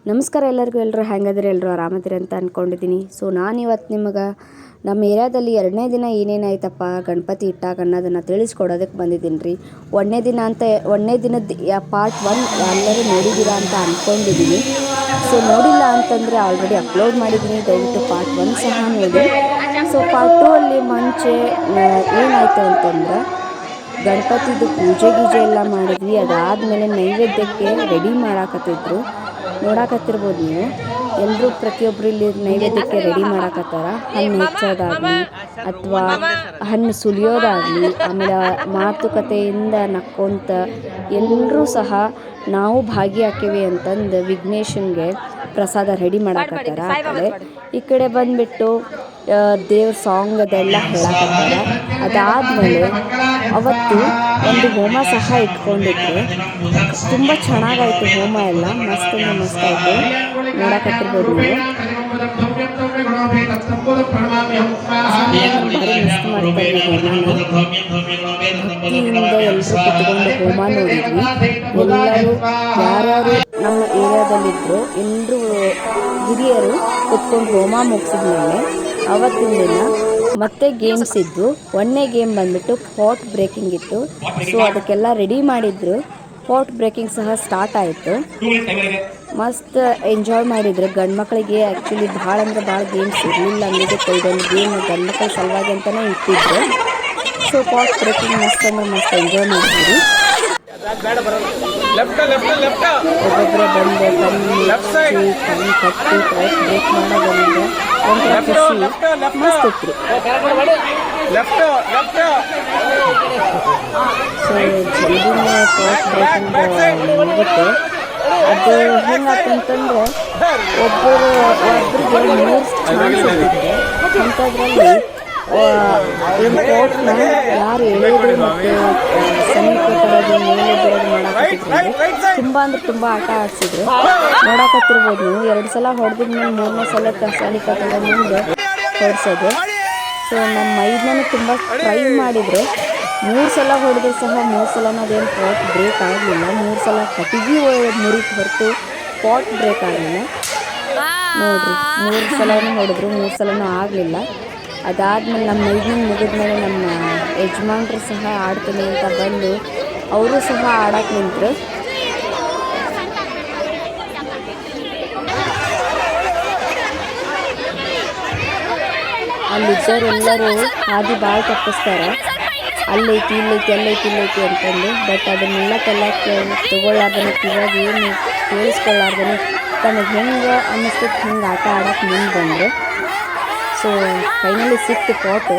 ನಮಸ್ಕಾರ ಎಲ್ಲರಿಗೂ. ಎಲ್ಲರೂ ಹೆಂಗದ್ರಿ? ಎಲ್ಲರೂ ಆರಾಮದಿರಿ ಅಂತ ಅಂದ್ಕೊಂಡಿದ್ದೀನಿ. ಸೊ ನಾನಿವತ್ತು ನಿಮಗೆ ನಮ್ಮ ಏರಿಯಾದಲ್ಲಿ 2ನೇ ದಿನ ಏನೇನಾಯ್ತಪ್ಪ ಗಣಪತಿ ಇಟ್ಟಾಗ ಅನ್ನೋದನ್ನು ತಿಳಿಸ್ಕೊಡೋದಕ್ಕೆ ಬಂದಿದ್ದೀನಿ ರೀ. 1ನೇ ದಿನದ ಪಾರ್ಟ್ 1 ಎಲ್ಲರೂ ನೋಡಿದ್ದೀರಾ ಅಂತ ಅಂದ್ಕೊಂಡಿದ್ದೀನಿ. ಸೊ ನೋಡಿಲ್ಲ ಅಂತಂದರೆ ಆಲ್ರೆಡಿ ಅಪ್ಲೋಡ್ ಮಾಡಿದ್ದೀನಿ, ದಯವಿಟ್ಟು ಪಾರ್ಟ್ 1 ಸಹ ನೋಡಿ. ಸೊ ಪಾರ್ಟ್ 2 ಅಲ್ಲಿ ಮುಂಚೆ ಏನಾಯಿತು ಅಂತಂದ್ರೆ ಗಣಪತಿದು ಪೂಜೆ ಗೀಜೆ ಎಲ್ಲ ಮಾಡಿದ್ವಿ. ಅದಾದಮೇಲೆ ನೈವೇದ್ಯಕ್ಕೆ ರೆಡಿ ಮಾಡಾಕತ್ತಿದ್ರು. ನೋಡಾಕತ್ತಿರ್ಬೋದು ನೀವು. ಎಲ್ಲರೂ ಪ್ರತಿಯೊಬ್ಬರು ಇಲ್ಲಿ ನೈವೇದ್ಯಕ್ಕೆ ರೆಡಿ ಮಾಡಾಕತ್ತಾರ. ಹಣ್ಣು ಹೆಚ್ಚೋದಾಗಲಿ ಅಥವಾ ಹಣ್ಣು ಸುಲಿಯೋದಾಗಲಿ, ಆಮೇಲೆ ಮಾತುಕತೆಯಿಂದ ನಕ್ಕೊಂತ ಎಲ್ಲರೂ ಸಹ ನಾವು ಭಾಗಿಯಾಕೇವಿ ಅಂತಂದು ವಿಘ್ನೇಶನ್ಗೆ ಪ್ರಸಾದ ರೆಡಿ ಮಾಡಾಕತ್ತಾರ. ಈ ಕಡೆ ಬಂದುಬಿಟ್ಟು ದೇವ್ರ ಸಾಂಗ್ ಅದೆಲ್ಲ ಹೇಳಾಕತ್ತಾರ. ಅದಾದಮೇಲೆ ಅವತ್ತು ಒಂದು ಹೋಮ ಸಹ ಇಟ್ಕೊಂಡಿದ್ರು. ತುಂಬ ಚೆನ್ನಾಗಾಯಿತು ಹೋಮ ಎಲ್ಲ, ಮಸ್ತ್ ಅಂದರೆ ಮಸ್ತ್ ಆಯಿತು. ನೋಡಕತ್ತಿರ್ಬೋದು ನೀವು. ಭಾರಿ ಮಸ್ತ್ ಮಾಡ್ತಾರೆ ಹೋಮನ. ಭಕ್ತಿಯಿಂದ ಎಲ್ಲರೂ ಕುತ್ಕೊಂಡು ಹೋಮ ನೋಡಿದ್ವಿ. ಎಲ್ಲರೂ ಯಾರ್ಯಾರು ನಮ್ಮ ಏರಿಯಾದಲ್ಲಿದ್ದರು ಎಲ್ಲರೂ ಹಿರಿಯರು ಕುತ್ಕೊಂಡು ಹೋಮ ಮುಗಿಸಿದ್ಮೇಲೆ ಅವತ್ತಿನ ದಿನ ಮತ್ತೆ ಗೇಮ್ಸ್ ಇದ್ದು. 1ನೇ ಗೇಮ್ ಬಂದುಬಿಟ್ಟು ಪಾಟ್ ಬ್ರೇಕಿಂಗ್ ಇತ್ತು. ಸೊ ಅದಕ್ಕೆಲ್ಲ ರೆಡಿ ಮಾಡಿದ್ರು. ಪಾಟ್ ಬ್ರೇಕಿಂಗ್ ಸಹ ಸ್ಟಾರ್ಟ್ ಆಯಿತು. ಮಸ್ತ್ ಎಂಜಾಯ್ ಮಾಡಿದ್ರು. ಗಂಡು ಮಕ್ಕಳಿಗೆ ಆ್ಯಕ್ಚುಲಿ ಭಾಳ ಅಂದರೆ ಭಾಳ ಗೇಮ್ಸ್ ಇರಲಿಲ್ಲ. ಅಂದಿದ್ದಕ್ಕೆ ಇದೊಂದು ಗೇಮ್ ಗಂಡು ಮಕ್ಕಳ ಸಲುವಾಗಿ ಅಂತಲೇ ಇಟ್ಟಿದ್ರು. ಸೊ ಪಾಟ್ ಬ್ರೇಕಿಂಗ್ ಮಸ್ತ್ ಅಂದರೆ ಮಸ್ತ್ ಎಂಜಾಯ್ ಮಾಡಿದ್ವಿ. ಒಬ್ಬೊಬ್ಬರೇ ಬಂದು ಕಣ್ಣು ಕಟ್ಟಿ ಪಾಟ್ ಬ್ರೇಕ್ ಮಾಡೋದ್ರಿಂದ ಒಂಥರ ಖುಷಿ ಮಸ್ತ್ ಇತ್ತು. ಸೊ ಜಲ್ದಿನೇ ಪಾಟ್ ಬ್ರೇಕಿಂಗ್ ಮುಗಿತು. ಅದು ಹೆಂಗಾತಂತಂದ್ರೆ ಒಬ್ಬರಿಗೆ 3 ಚಾನ್ಸ್ ಇಟ್ಟಿದ್ದೆ. ಅಂಥದ್ರಲ್ಲಿ ಪಾಟ್ನ ಯಾರು ಎಳೆಯೋದು ಮತ್ತು ಸಮೀಪ ತರೋದು ಮೇಲೆ ಬಿಡೋದು ಮಾಡಾಕತ್ತಿದ್ರು. ತುಂಬ ಅಂದ್ರೆ ತುಂಬ ಆಟ ಆಡಿಸಿದ್ರು. ನೋಡಾಕತ್ತಿರ್ಬೋದು ನೀವು. 2 ಸಲ ಹೊಡೆದಿದ್ಮೇಲೆ 3ನೇ ಸಲ ಕಸಾಲಿ ಕಟ್ಟದ ಮುಂದೆ ಹೊಡ್ಸೋದು. ಸೊ ನಮ್ಮ ಮೈದನೂ ತುಂಬ ಟ್ರೈ ಮಾಡಿದ್ರು. 3 ಸಲ ಹೊಡೆದ್ರು ಸಹ 3 ಸಲ ಅದೇನು ಪಾಟ್ ಬ್ರೇಕ್ ಆಗಲಿಲ್ಲ. 3 ಸಲ ಕಟ್ಟಿಗೆ ಮುರಿತು ಹೊರತು ಪಾಟ್ ಬ್ರೇಕ್ ಆಗಲಿಲ್ಲ. ನೋಡಿರಿ, 3 ಸಲನೂ ಹೊಡೆದ್ರು, 3 ಸಲನೂ ಆಗಲಿಲ್ಲ. ಅದಾದಮೇಲೆ ನಮ್ಮ ಮೈದನ ಮುಗಿದ್ಮೇಲೆ ನಮ್ಮ ಯಜಮಾನ್ರು ಸಹ ಆಡ್ತೀನಿ ಅಂತ ಬಂದು ಅವರು ಸಹ ಆಡಕ್ಕೆ ನಿಂತರು. ಅಲ್ಲಿದ್ದವರೆಲ್ಲರೂ ಹಾದಿ ಭಾಳ ತಪ್ಪಿಸ್ತಾರೆ. ಅಲ್ಲೈತಿ ಇಲ್ಲೈತಿ ಅಲ್ಲೈತಿ ಇಲ್ಲೈತಿ ಅಂತಂದು. ಬಟ್ ಅದನ್ನೆಲ್ಲ ತಗೊಳ್ಳಾರ್ದನೆ, ಇವಾಗ ಏನು ಕೇಳಿಸ್ಕೊಳ್ಳಾರ್ದನೆ ತನಗೆ ಹೆಂಗೆ ಅನ್ನಿಸ್ತೈತೆ ಹಿಂಗೆ ಆಟ ಆಡೋಕೆ ಮುಂದೆ ಬಂದರು. ಸೊ ಫೈನಲಿ ಸಿಕ್ತು ಪಾಟು.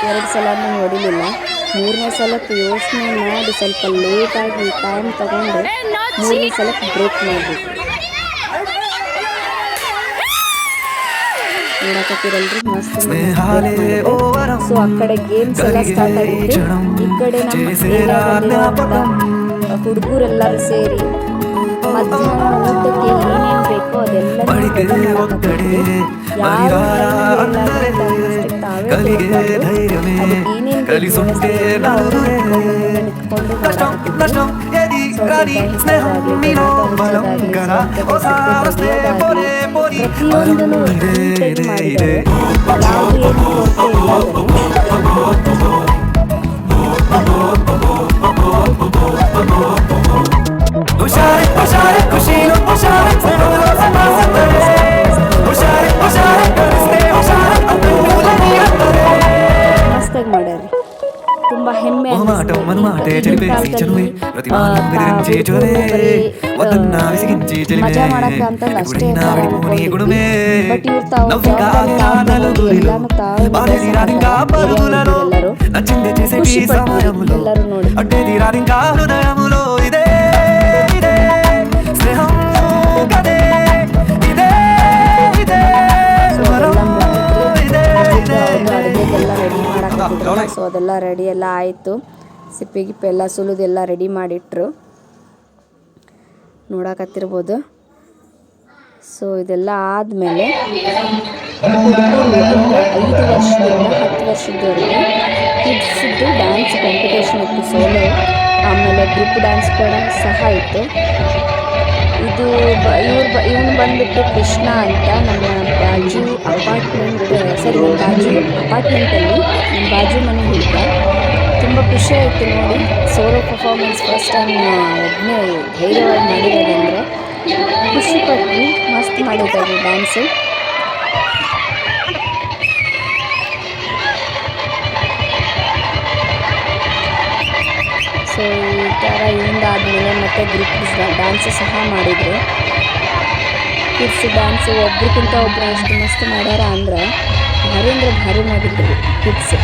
ಎರಡು ಸಲನೂ ಹೊಡಿಲಿಲ್ಲ. 3ನೇ ಸಲಕ್ಕೆ ಯೋಚನೆ ಮಾಡಿ ಸ್ವಲ್ಪ ಲೇಟಾಗಿ ಟೈಮ್ ತಗೊಂಡು 3ನೇ ಸಲಕ್ಕೆ ಬ್ರೇಕ್ ಮಾಡಬೇಕು. ನೋಡಕತ್ತಿರಲ್ರಿ ಮಸ್ತ್. ಸೊ ಆ ಕಡೆ ಗೇಮ್ಸ್ ಎಲ್ಲ ಸ್ಟಾರ್ಟ್ ಆಗಿತ್ತು. ಈ ಕಡೆ ನಮ್ಮ ಹುಡುಗರೆಲ್ಲರೂ ಸೇರಿ ಮಧ್ಯಾಹ್ನ ಊಟಕ್ಕೆ ಏನೇನು ಬೇಕೋ ಅದೆಲ್ಲ ಪ್ರತಿಯೊಂದನ್ನು ಮಾಡಿದ್ದಾರೆ. ನಾವು ಏನು ಮಸ್ತಾಗಿ ಮಾಡ್ಯಾರ. ತುಂಬ ಹೆಮ್ಮೆ ಮಜಾ ಮಾಡಕ್ಕ ಅಂತ ಅಷ್ಟೇ. ಬಟ್ ಇವ್ರು ತಾವು ಎಲ್ಲಾನು ಖುಷಿ ಪಡ್ತಾರೆ ಎಲ್ಲರೂ ನೋಡಿ. ಅಡುಗೆಗೆಲ್ಲ ರೆಡಿ ಮಾಡಾಕತ್ತಿದ್ರು. ಸೊ ಅದೆಲ್ಲ ರೆಡಿ ಎಲ್ಲ ಆಯಿತು. ಸಿಪ್ಪೆ ಗಿಪ್ಪೆ ಎಲ್ಲ ಸುಲಿದೆಲ್ಲ ರೆಡಿ ಮಾಡಿಟ್ರು. ನೋಡಾಕತ್ತಿರ್ಬೋದು. ಸೊ ಇದೆಲ್ಲ ಆದಮೇಲೆ ಹುಡುಗರು ಅಂದರೆ 5 ವರ್ಷದಿಂದ 10 ವರ್ಷದವರೆಗೆ ಕಿಡ್ಸಿದ್ದು ಡ್ಯಾನ್ಸ್ ಕಾಂಪಿಟೇಷನ್ ಇತ್ತು. ಸೋಲೋ ಆಮೇಲೆ ಗ್ರೂಪ್ ಡ್ಯಾನ್ಸ್ ಕೂಡ ಸಹ ಇತ್ತು. ಇದು ಇವನು ಬಂದ್ಬಿಟ್ಟು ಕೃಷ್ಣ ಅಂತ ನಮ್ಮ ಬಾಜು ಅಪಾರ್ಟ್ಮೆಂಟಲ್ಲಿ ನಮ್ಮ ಬಾಜು ಮನೆ ಹುಡುಗ. ತುಂಬ ಖುಷಿ ಆಯಿತು ನೋಡಿ, ಸೋಲೋ ಪರ್ಫಾರ್ಮೆನ್ಸ್ ಫಸ್ಟ್ ಟೈಮ್ ಒಬ್ಬನೇ ಧೈರ್ಯವಾಗಿ ಮಾಡಿರೋದಂದರೆ ಖುಷಿ ಪಟ್ವಿ. ಮಸ್ತ್ ಮಾಡಿದ್ದಾರೆ ಡ್ಯಾನ್ಸು. ಸೊ ಈ ಥರ ಇವಂದಾದಮೇಲೆ ಮತ್ತೆ ಗ್ರೂಪ್ ಡ್ಯಾನ್ಸು ಸಹ ಮಾಡಿದರು. ಕಿಡ್ಸ್ ಡ್ಯಾನ್ಸು ಒಬ್ರಿಗಿಂತ ಒಬ್ಬರು ಎಷ್ಟು ಮಸ್ತ್ ಮಾಡ್ಯಾರ ಅಂದ್ರೆ ಭಾರಿ ಮಾಡಿದ್ರು ಕಿಡ್ಸ್.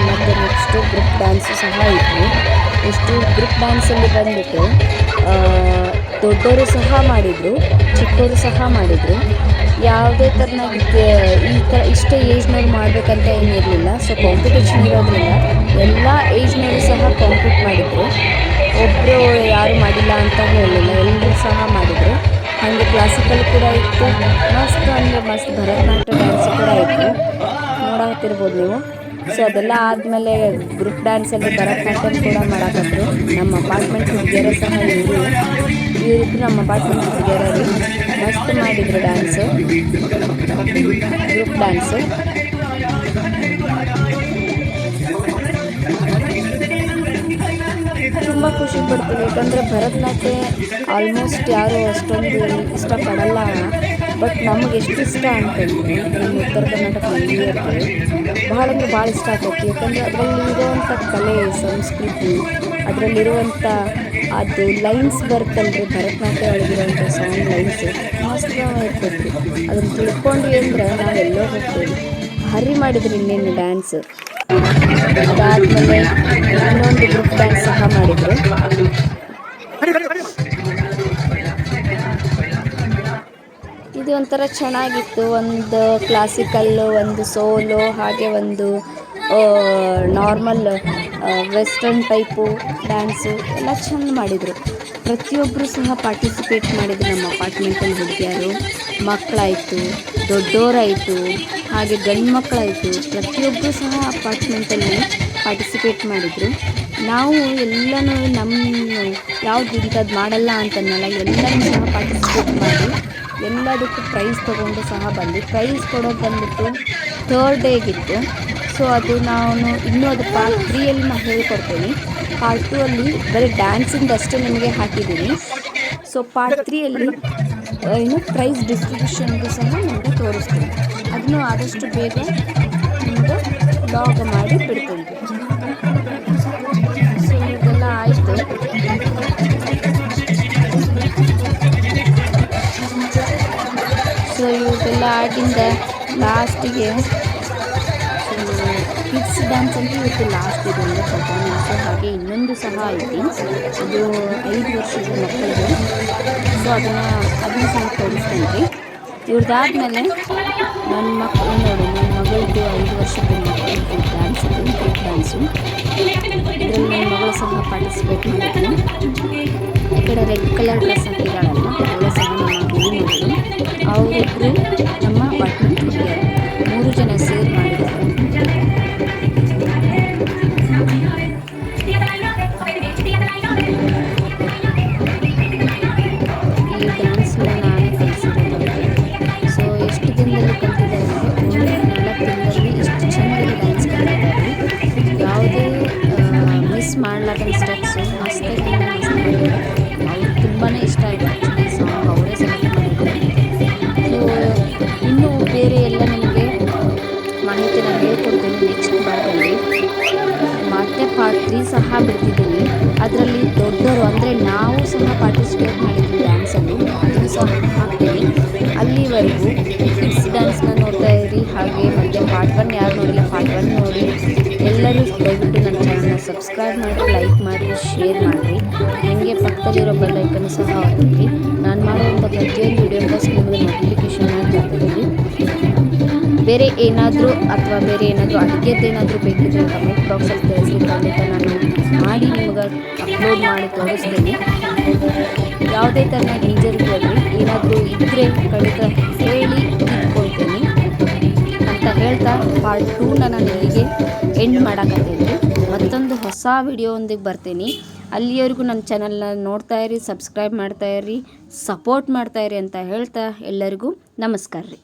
ಮತ್ತು ನೆಕ್ಸ್ಟು ಗ್ರೂಪ್ ಡ್ಯಾನ್ಸು ಸಹ ಇತ್ತು. ಇಷ್ಟು ಗ್ರೂಪ್ ಡ್ಯಾನ್ಸಲ್ಲಿ ಬಂದುಬಿಟ್ಟು ದೊಡ್ಡವರು ಸಹ ಮಾಡಿದರು, ಚಿಕ್ಕವರು ಸಹ ಮಾಡಿದರು. ಯಾವುದೇ ಥರನಾಗಿ ಇಷ್ಟೇ ಏಜ್ನವ್ರು ಮಾಡಬೇಕಂತ ಏನಿರಲಿಲ್ಲ. ಸೊ ಕಾಂಪಿಟೇಷನ್ ಇರೋದ್ರಿಂದ ಎಲ್ಲ ಏಜ್ನವರು ಸಹ ಕಾಂಪೀಟ್ ಮಾಡಿದರು. ಒಬ್ಬರು ಯಾರು ಮಾಡಿಲ್ಲ ಅಂತ ಹೇಳಲಿಲ್ಲ, ಎಲ್ಲರೂ ಸಹ ಮಾಡಿದರು. ಹಾಗೆ ಕ್ಲಾಸಿಕಲ್ ಕೂಡ ಇತ್ತು, ಮಸ್ತ್ ಅಂದರೆ ಮಸ್ತ್ ಭರತನಾಟ್ಯ ಡ್ಯಾನ್ಸು ಕೂಡ ಇತ್ತು, ನೋಡತ್ತಿರ್ಬೋದು ನೀವು. ಸೊ ಅದೆಲ್ಲ ಆದಮೇಲೆ ಗ್ರೂಪ್ ಡ್ಯಾನ್ಸಲ್ಲಿ ಭರತನಾಟ್ಯಂ ಕೂಡ ಮಾಡಾಕತ್ರು. ನಮ್ಮ ಅಪಾರ್ಟ್ಮೆಂಟ್ ಹುಡುಗಿಯರ ಸಹ ಇವರಿಬ್ಬರು ನಮ್ಮ ಅಪಾರ್ಟ್ಮೆಂಟ್ ಹುಡುಗಿಯರ ರೀ, ಮಸ್ತ್ ಮಾಡಿದರು ಡ್ಯಾನ್ಸು, ಗ್ರೂಪ್ ಡ್ಯಾನ್ಸು. ತುಂಬ ಖುಷಿ ಪಡ್ತೀವಿ, ಯಾಕಂದರೆ ಭರತನಾಟ್ಯ ಆಲ್ಮೋಸ್ಟ್ ಯಾರು ಅಷ್ಟೊಂದು ಇಷ್ಟಪಡಲ್ಲ. ಬಟ್ ನಮಗೆ ಎಷ್ಟು ಇಷ್ಟ ಅಂತಂದರೆ ನಮ್ಮ ಉತ್ತರ ಕರ್ನಾಟಕ ಮಂದಿಯರಿಗೆ ಭಾಳ ಅಂದರೆ ಭಾಳ ಇಷ್ಟ ಆಗ್ತೈತಿ. ಯಾಕಂದರೆ ಅದರಲ್ಲಿ ಇರುವಂಥ ಕಲೆ, ಸಂಸ್ಕೃತಿ, ಅದರಲ್ಲಿರುವಂಥ ಅದು ಲೈನ್ಸ್ ಬರ್ತಲ್ರಿ, ಭರತನಾಟ್ಯ ಒಳಗಿರುವಂಥ ಸಾಂಗ್ ಲೈನ್ಸ್ ಮಸ್ತ್ ಇರ್ತೈತಿ. ಅದನ್ನು ತಿಳ್ಕೊಂಡ್ವಿ ಅಂದ್ರೆ ನಾವೆಲ್ಲೋ ಹೋಗ್ತೇವೆ. ಭಾರಿ ಮಾಡಿದ್ರಿ ಇನ್ನೇನು ಡ್ಯಾನ್ಸ್. ಅದಾದಮೇಲೆ ಇನ್ನೊಂದು ಗ್ರೂಪ್ ಡ್ಯಾನ್ಸ್ ಸಹ ಮಾಡಿದರು. ಇದು ಒಂಥರ ಚೆನ್ನಾಗಿತ್ತು. ಒಂದು ಕ್ಲಾಸಿಕಲ್ಲು, ಒಂದು ಸೋಲೋ, ಹಾಗೆ ಒಂದು ನಾರ್ಮಲ್ ವೆಸ್ಟರ್ನ್ ಟೈಪು ಡ್ಯಾನ್ಸು ಎಲ್ಲ ಚೆಂದ ಮಾಡಿದರು. ಪ್ರತಿಯೊಬ್ಬರು ಸಹ ಪಾರ್ಟಿಸಿಪೇಟ್ ಮಾಡಿದರು. ನಮ್ಮ ಅಪಾರ್ಟ್ಮೆಂಟಲ್ಲಿ ಹುಡುಗಿಯರು, ಮಕ್ಕಳಾಯಿತು, ದೊಡ್ಡೋರಾಯಿತು, ಹಾಗೆ ಗಂಡು ಮಕ್ಕಳಾಯಿತು, ಪ್ರತಿಯೊಬ್ಬರು ಸಹ ಅಪಾರ್ಟ್ಮೆಂಟಲ್ಲಿ ಪಾರ್ಟಿಸಿಪೇಟ್ ಮಾಡಿದರು. ನಾವು ಎಲ್ಲನೂ ಯಾವ್ದು ಇಂಥದ್ದು ಮಾಡಲ್ಲ ಅಂತನ್ನಲ್ಲ, ಎಲ್ಲನೂ ಸಹ ಪಾರ್ಟಿಸಿಪೇಟ್ ಮಾಡಿ ಎಲ್ಲದಕ್ಕೂ ಪ್ರೈಸ್ ತೊಗೊಂಡು ಸಹ ಬಂದು, ಪ್ರೈಸ್ ಕೊಡೋದು ಬಂದುಬಿಟ್ಟು ಥರ್ಡ್ ಡೇಗಿತ್ತು. ಸೊ ಅದು ನಾನು ಇನ್ನೂ ಅದು ಪಾರ್ಟ್ 3ಯಲ್ಲಿ ನಾನು ಹೇಳ್ಕೊಡ್ತೀನಿ. ಪಾರ್ಟ್ 2ಅಲ್ಲಿ ಬರೀ ಡ್ಯಾನ್ಸಿಂದ ಅಷ್ಟೇ ನಿಮಗೆ ಹಾಕಿದ್ದೀನಿ. ಸೊ ಪಾರ್ಟ್ 3ಯಲ್ಲಿ ಪ್ರೈಸ್ ಡಿಸ್ಟ್ರಿಬ್ಯೂಷನ್ದು ಸಹ ನಿಮಗೆ ತೋರಿಸ್ತೀನಿ. ಅದನ್ನು ಆದಷ್ಟು ಬೇಗ ನಿಮಗೆ ಲಾಗ್ ಮಾಡಿ ಬಿಡ್ತೀನಿ. ಸೊ ಇದೆಲ್ಲ ಆಯಿತು. ಸೊ ಇವೆಲ್ಲ ಆಗಿಂದ ಲಾಸ್ಟಿಗೆ ಕಿಡ್ಸ್ ಡ್ಯಾನ್ಸ್ ಅಂತ ಇವತ್ತು ಲಾಸ್ಟ್ ಇದೆ ಒಂದು ಪರ್ಫಾರ್ಮೆನ್ಸು. ಹಾಗೆ ಇನ್ನೊಂದು ಸಹ ಐತಿ, ಅದು 5 ವರ್ಷದ ಮಕ್ಕಳದು. ಸೊ ಅದನ್ನು ಸಹ ತೋರಿಸ್ತೀನಿ ರೀ. ಇವ್ರದ್ದಾದ್ಮೇಲೆ ನನ್ನ ಮಕ್ಕಳು ನೋಡಿ, ನನ್ನ ಮಗಳದ್ದು 5 ವರ್ಷದ ಮಕ್ಕಳದ್ದು ಡ್ಯಾನ್ಸ್ ಇದು, ಗ್ರೂಪ್ ಡ್ಯಾನ್ಸು. ಇದರಲ್ಲಿ ನನ್ನ ಮಗಳು ಸಹ ಪಾರ್ಟಿಸಿಪೇಟ್ ಮಾಡಿದ್ವಿ. ಈ ಕಡೆ ರೆಡ್ ಕಲರ್ ಡ್ರೆಸ್ ಹಾಕಿದ್ದಾಳಲ್ಲ, ಅವಳು ಸಹ ನಮ್ಮ ಗೆಳಿ ಮಗಳು. ಅವರಿಬ್ಬರು ನಮ್ಮ ಅಪಾರ್ಟ್ಮೆಂಟ್ ಹುಡುಗಿಯರು, 3 ಜನ ಸೇರಿ ಮಾಡಿದ್ದಾರೆ. ಈ ಡ್ಯಾನ್ಸ್ನ ನಾನೇ ಕಲಿಸಿರೋದು ಅವ್ರಿಗೆ. ಸೊ ಎಷ್ಟು ದಿನದಲ್ಲಿ ಕಲ್ತಿದ್ದಾರೆ ಅಂದರೆ 4 ತಿಂಗಳಲ್ಲಿ ಇಷ್ಟು ಚೆಂದ ಡ್ಯಾನ್ಸ್ ಕಲಿತಿದ್ದಾರೆ. ಯಾವುದೇ ಮಿಸ್ ಮಾಡ್ಲಾರ್ದಂಥ ಸ್ಟೆಪ್ಸು ಮಸ್ತಾಗಿ ಮಾಡಿದ್ದಾರೆ. ಅವ್ರಿಗೆ ತುಂಬಾ ಇಷ್ಟ ಆಯಿತು ಆ್ಯಕ್ಚುಲಿ ಸಾಂಗ್, ಅವರೇ ಸೆಲೆಕ್ಟ್ ಮಾಡಿದ್ರು. ಸೊ ಇನ್ನೂ ಬೇರೆ ಎಲ್ಲ ನಿಮಗೆ ಮಾಹಿತಿ ನಾನು ಹೇಳ್ಕೊಡ್ತೀನಿ ನೆಕ್ಸ್ಟ್ ಪಾರ್ಟಲ್ಲಿ. ಮತ್ತೆ ಪಾರ್ಟ್ 3 ಸಹ ಬಿಡ್ತಿದ್ದೀನಿ. ಅದರಲ್ಲಿ ದೊಡ್ಡವರು ಅಂದರೆ ನಾವು ಸಹ ಪಾರ್ಟಿಸಿಪೇಟ್ ಮಾಡಿದ್ವಿ ಡ್ಯಾನ್ಸಲ್ಲಿ, ಅದನ್ನು ಸಹ ಹಾಕ್ತೀನಿ. ಅಲ್ಲಿವರೆಗೂ ಕಿಡ್ಸ್ ಡ್ಯಾನ್ಸ್ನ ನೋಡ್ತಾ ಇರಿ. ಹಾಗೆ ಮತ್ತು ಪಾರ್ಟ್ 1 ಯಾರು ನೋಡಿಲ್ಲ, ಪಾರ್ಟ್ 1 ನೋಡಿ. ಎಲ್ಲರೂ ದಯವಿಟ್ಟು ನನ್ನ ಚಾನಲ್ನ ಸಬ್ಸ್ಕ್ರೈಬ್ ಮಾಡಿರಿ, ಲೈಕ್ ಮಾಡಿರಿ, ಶೇರ್ ಮಾಡಿರಿ. ಹಾಗೆ ಪಕ್ಕದಲ್ಲಿರೋ ಬೆಲ್ ಐಕನ್ ಸಹ ಒತ್ತಿರಿ. ನಾನು ಮಾಡುವಂಥ ಪ್ರತಿಯೊಂದು ವೀಡಿಯೋ ಫಸ್ಟ್ ನಿಮಗೆ ನೋಟಿಫಿಕೇಷನ್ ಆಗಿ ಬರ್ತದೆ ರೀ. ಬೇರೆ ಏನಾದರೂ ಅಡುಗೆದ್ದೇನಾದರೂ ಬೇಕಿದ್ರೆ ಕಮೆಂಟ್ ಬಾಕ್ಸಲ್ಲಿ ತಿಳಿಸಿ. ಖಂಡಿತ ನಾನು ಮಾಡಿ ನಿಮ್ಗೆ ಅಪ್ಲೋಡ್ ಮಾಡಿ ತೋರಿಸ್ತೀನಿ. ಯಾವುದೇ ಥರ ಹಿಂಜರಿಬೇಡ್ರಿ, ಏನಾದರೂ ಇದ್ದರೆ ಖಂಡಿತ ಹೇಳಿ ತಿಳ್ಕೊಳ್ತೀನಿ ಅಂತ ಹೇಳ್ತಾ ಪಾರ್ಟ್ 2ನ ನಾನು ಇಲ್ಲಿಗೆ ಎಂಡ್ ಮಾಡಾಕತ್ತೀನಿ. ಮತ್ತೊಂದು ಹೊಸ ವಿಡಿಯೋದೊಂದಿಗೆ ಬರ್ತೀನಿ. ಅಲ್ಲಿಯವರೆಗೂ ನನ್ನ ಚಾನಲ್ನ ನೋಡ್ತಾಯಿರಿ, ಸಬ್ಸ್ಕ್ರೈಬ್ ಮಾಡ್ತಾಯಿರಿ, ಸಪೋರ್ಟ್ ಮಾಡ್ತಾಯಿರಿ ಅಂತ ಹೇಳ್ತಾ ಎಲ್ಲರಿಗೂ ನಮಸ್ಕಾರ ರೀ.